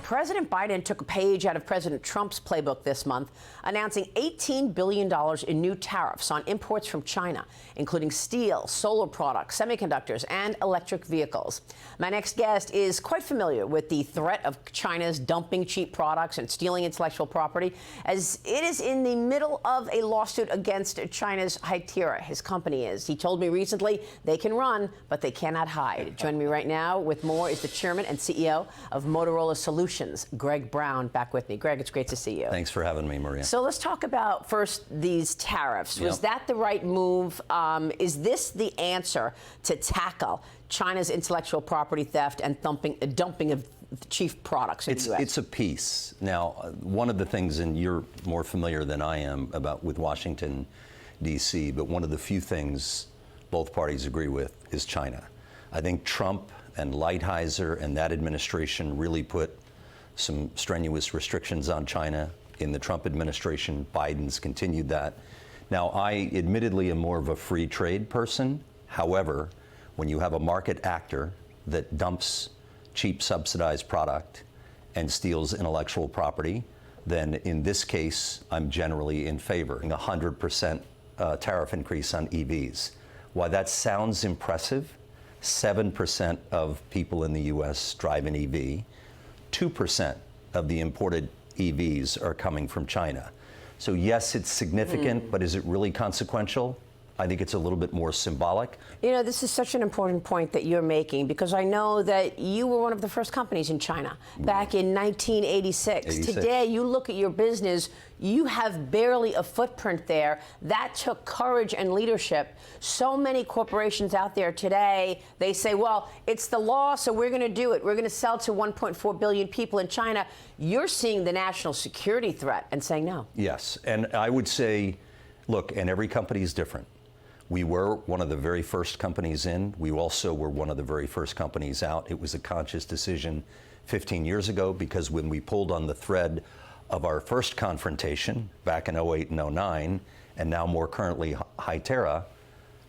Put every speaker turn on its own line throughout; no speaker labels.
President Biden took a page out of President Trump's playbook this month, announcing $18 billion in new tariffs on imports from China, including steel, solar products, semiconductors, and electric vehicles. My next guest is quite familiar with the threat of China's dumping cheap products and stealing intellectual property, as it is in the middle of a lawsuit against China's Hytera. His company is. He told me recently they can run, but they cannot hide. Joining me right now with more is the chairman and CEO of Motorola Solutions, Greg Brown, back with me. Greg, it's great to see you.
Thanks for having me, Maria.
So let's talk about first these tariffs. Was that the right move? Is this the answer to tackle China's intellectual property theft and dumping of cheap products in the U.S.?
It's a piece. Now, one of the things, and you're more familiar than I am with Washington, D.C., but one of the few things both parties agree with is China. I think Trump and Lighthizer and that administration really put some strenuous restrictions on China. In the Trump administration, Biden's continued that. Now, I admittedly am more of a free trade person. However, when you have a market actor that dumps cheap subsidized product and steals intellectual property, then in this case, I'm generally in favor. 100% tariff increase on EVs. While that sounds impressive, 7% of people in the U.S. drive an EV. 2% of the imported EVs are coming from China. So yes, it's significant, but is it really consequential? I think it's a little bit more symbolic.
You know, this is such an important point that you're making, because I know that you were one of the first companies in China back in 1986. Today, you look at your business, you have barely a footprint there. That took courage and leadership. So many corporations out there today, they say, well, it's the law, so we're going to do it. We're going to sell to 1.4 billion people in China. You're seeing the national security threat and saying no.
Yes, and I would say, look, and every company is different. We were one of the very first companies in. We also were one of the very first companies out. It was a conscious decision 15 years ago, because when we pulled on the thread of our first confrontation back in 08 and 09, and now more currently Hytera,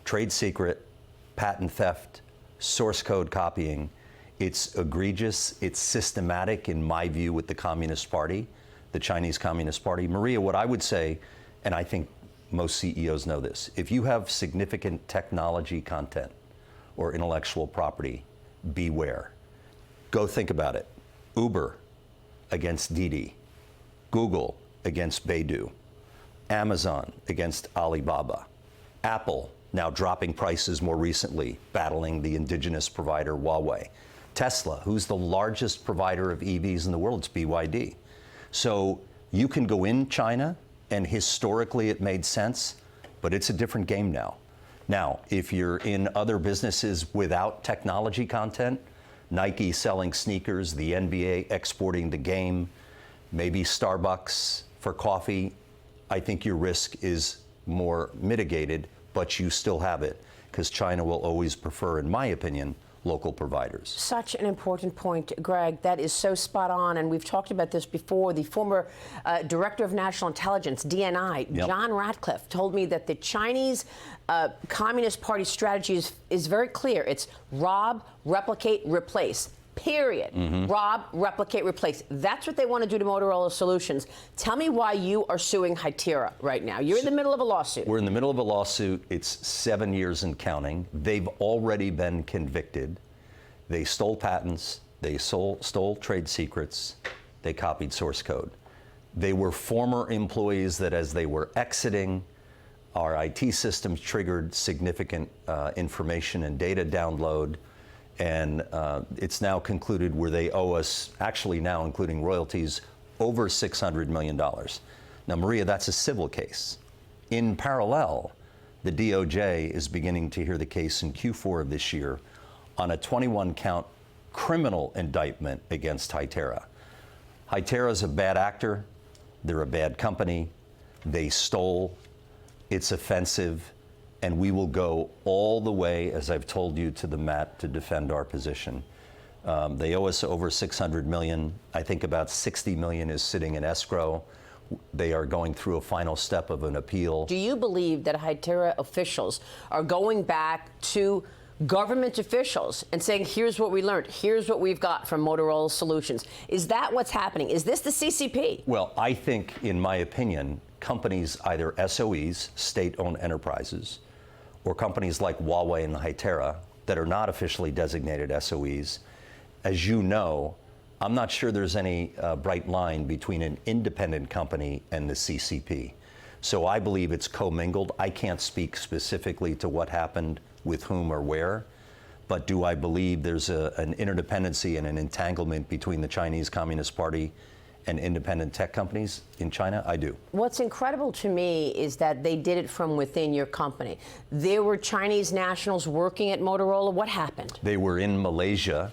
trade secret, patent theft, source code copying, it's egregious, it's systematic in my view with the Communist Party, the Chinese Communist Party. Maria, what I would say, and I think most CEOs know this, if you have significant technology content or intellectual property, beware. Go think about it. Uber against Didi, Google against Baidu, Amazon against Alibaba, Apple now dropping prices more recently, battling the indigenous provider Huawei, Tesla, who's the largest provider of EVs in the world, it's BYD. So you can go in China, and historically it made sense, but it's a different game now. Now, if you're in other businesses without technology content, Nike selling sneakers, the NBA exporting the game, maybe Starbucks for coffee, I think your risk is more mitigated, but you still have it, because China will always prefer, in my opinion, local providers.
Such an important point, Greg. That is so spot on, and we've talked about this before. The former Director of National Intelligence, DNI, John Ratcliffe, told me that the Chinese Communist Party strategy is very clear. It's rob, replicate, replace. Period. Rob, replicate, replace. That's what they want to do to Motorola Solutions. Tell me why you are suing Hytera right now. You're in the middle of a lawsuit.
We're in the middle of a lawsuit. It's 7 years and counting. They've already been convicted. They stole patents. They stole trade secrets. They copied source code. They were former employees that, as they were exiting, our IT systems triggered significant information and data download. And it's now concluded where they owe us, actually now including royalties, over $600 million. Now, Maria, that's a civil case. In parallel, the DOJ is beginning to hear the case in Q4 of this year on a 21-count criminal indictment against Hytera. Hytera is a bad actor. They're a bad company. They stole. It's offensive. And we will go all the way, as I've told you, to the mat to defend our position. They owe us over $600 million. I think about $60 million is sitting in escrow. They are going through a final step of an appeal.
Do you believe that Hytera officials are going back to government officials and saying, here's what we learned, here's what we've got from Motorola Solutions. Is that what's happening? Is this the CCP?
Well, I think, in my opinion, companies, either SOEs, state-owned enterprises, or companies like Huawei and Hytera that are not officially designated SOEs, as you know, I'm not sure there's any bright line between an independent company and the CCP. So I believe it's commingled. I can't speak specifically to what happened with whom or where, but do I believe there's an interdependency and an entanglement between the Chinese Communist Party and independent tech companies in China? I do.
What's incredible to me is that they did it from within your company. There were Chinese nationals working at Motorola. What happened?
They were in Malaysia,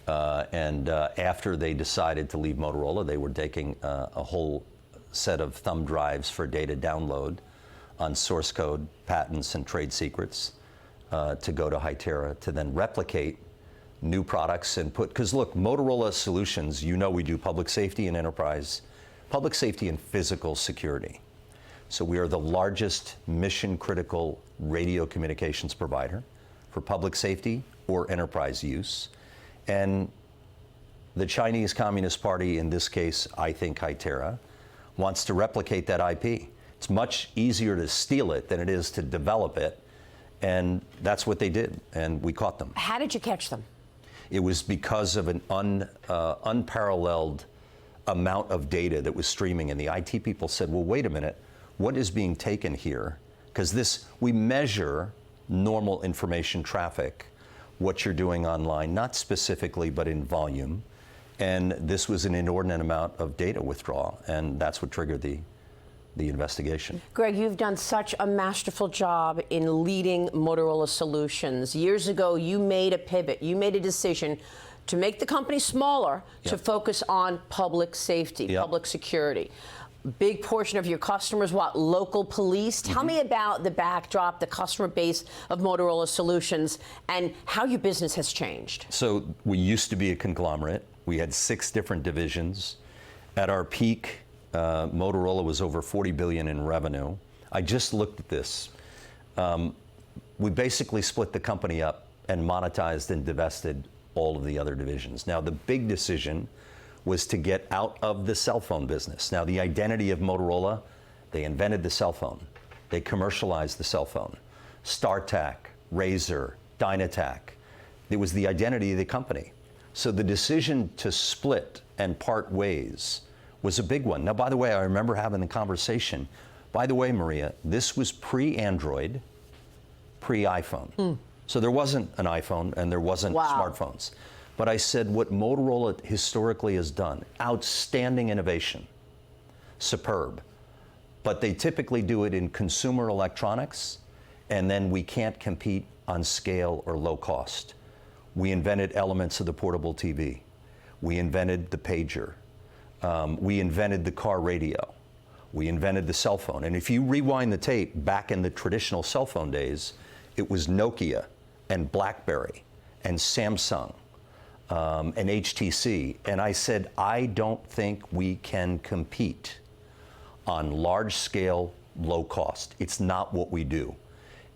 and after they decided to leave Motorola, they were taking a whole set of thumb drives for data download on source code, patents, and trade secrets to go to Hytera to then replicate new products and put, because look, Motorola Solutions, you know we do public safety and enterprise, public safety and physical security. So we are the largest mission critical radio communications provider for public safety or enterprise use. And the Chinese Communist Party, in this case, I think Hytera, wants to replicate that IP. It's much easier to steal it than it is to develop it. And that's what they did, and we caught them.
How did you catch them?
It was because of an unparalleled amount of data that was streaming, and the IT people said, well, wait a minute, what is being taken here? Because we measure normal information traffic, what you're doing online, not specifically, but in volume. And this was an inordinate amount of data withdrawal, and that's what triggered the investigation.
Greg, you've done such a masterful job in leading Motorola Solutions. Years ago, you made a pivot. You made a decision to make the company smaller, to focus on public safety, public security. Big portion of your customers, what, local police? Tell me about the backdrop, the customer base of Motorola Solutions, and how your business has changed.
So we used to be a conglomerate. We had 6 different divisions. At our peak, Motorola was over $40 billion in revenue. I just looked at this. We basically split the company up and monetized and divested all of the other divisions. Now, the big decision was to get out of the cell phone business. Now, the identity of Motorola, they invented the cell phone. They commercialized the cell phone. StarTAC, Razr, Dynatac. It was the identity of the company. So the decision to split and part ways was a big one. Now, by the way, I remember having the conversation. By the way, Maria, this was pre-Android, pre-iPhone. So there wasn't an iPhone and there wasn't smartphones. But I said what Motorola historically has done, outstanding innovation, superb. But they typically do it in consumer electronics, and then we can't compete on scale or low cost. We invented elements of the portable TV. We invented the pager. We invented the car radio. We invented the cell phone. And if you rewind the tape back in the traditional cell phone days, it was Nokia and BlackBerry and Samsung and HTC. And I said, I don't think we can compete on large scale, low cost. It's not what we do.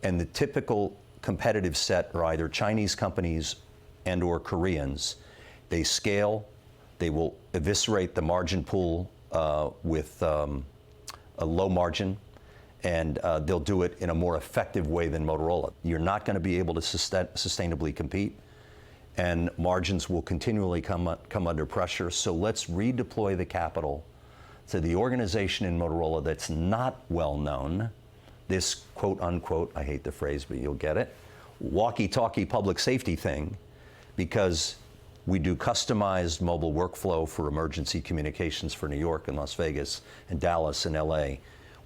And the typical competitive set are either Chinese companies and or Koreans. They scale, they will eviscerate the margin pool with a low margin, and they'll do it in a more effective way than Motorola. You're not going to be able to sustainably compete, and margins will continually come under pressure. So let's redeploy the capital to the organization in Motorola that's not well known, this quote unquote, I hate the phrase, but you'll get it, walkie-talkie public safety thing, because we do customized mobile workflow for emergency communications for New York and Las Vegas and Dallas and LA.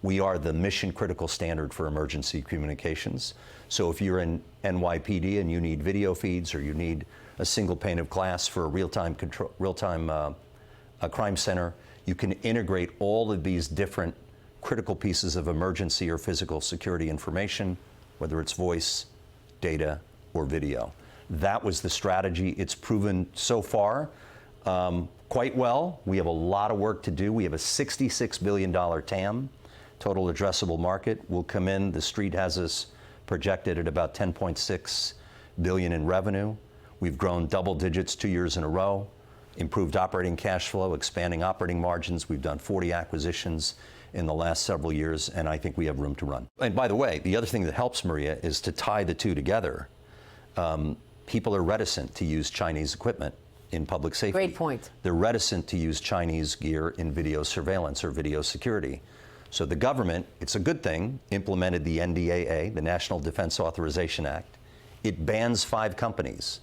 We are the mission critical standard for emergency communications. So if you're in NYPD and you need video feeds, or you need a single pane of glass for a real-time crime center, you can integrate all of these different critical pieces of emergency or physical security information, whether it's voice, data, or video. That was the strategy. It's proven so far quite well. We have a lot of work to do. We have a $66 billion TAM, total addressable market. Will come in, the street has us projected at about $10.6 billion in revenue. We've grown double digits 2 years in a row, improved operating cash flow, expanding operating margins. We've done 40 acquisitions in the last several years, and I think we have room to run. And by the way, the other thing that helps, Maria, is to tie the two together. People are reticent to use Chinese equipment in public safety.
Great point.
They're reticent to use Chinese gear in video surveillance or video security. So the government, it's a good thing, implemented the NDAA, the National Defense Authorization Act. It bans 5 companies,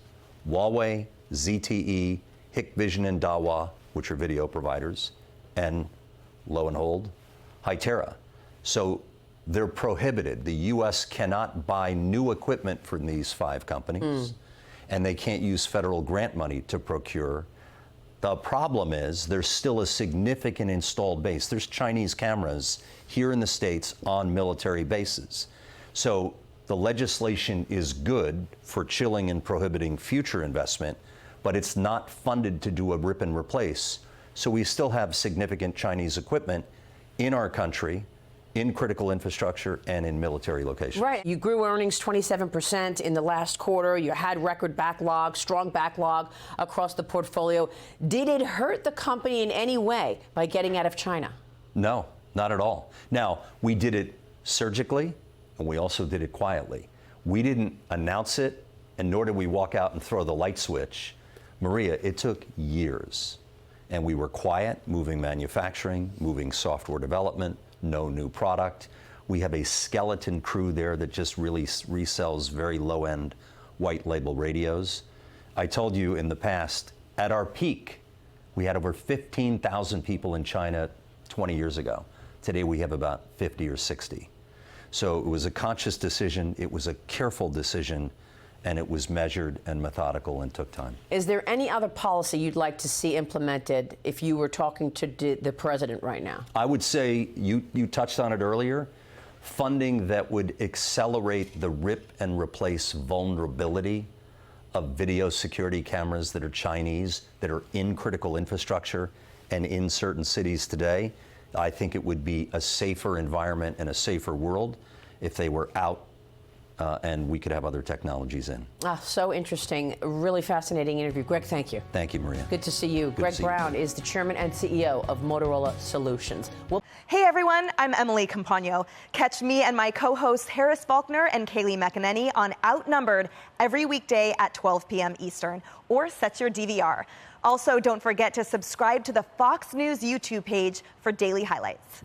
Huawei, ZTE, Hikvision and Dahua, which are video providers, and lo and behold, Hytera. So they're prohibited. The U.S. cannot buy new equipment from these 5 companies, and they can't use federal grant money to procure. The problem is there's still a significant installed base. There's Chinese cameras here in the States on military bases. So the legislation is good for chilling and prohibiting future investment, but it's not funded to do a rip and replace. So we still have significant Chinese equipment in our country, in critical infrastructure and in military locations.
Right. You grew earnings 27% in the last quarter. You had record backlog, strong backlog across the portfolio. Did it hurt the company in any way by getting out of China?
No, not at all. Now, we did it surgically, and we also did it quietly. We didn't announce it, and nor did we walk out and throw the light switch. Maria, it took years. And we were quiet, moving manufacturing, moving software development, no new product. We have a skeleton crew there that just really resells very low-end white label radios. I told you in the past, at our peak, we had over 15,000 people in China 20 years ago. Today we have about 50 or 60. So it was a conscious decision, it was a careful decision, and it was measured and methodical and took time.
Is there any other policy you'd like to see implemented if you were talking to the president right now?
I would say, you touched on it earlier, funding that would accelerate the rip and replace vulnerability of video security cameras that are Chinese, that are in critical infrastructure and in certain cities today. I think it would be a safer environment and a safer world if they were out and we could have other technologies in.
So interesting. Really fascinating interview. Greg, thank you.
Thank you, Maria.
Good to see you. Greg Brown is the chairman and CEO of Motorola Solutions.
Hey everyone, I'm Emily Campagno. Catch me and my co-hosts Harris Faulkner and Kaylee McEnany on Outnumbered every weekday at 12 p.m. Eastern, or set your DVR. Also, don't forget to subscribe to the Fox News YouTube page for daily highlights.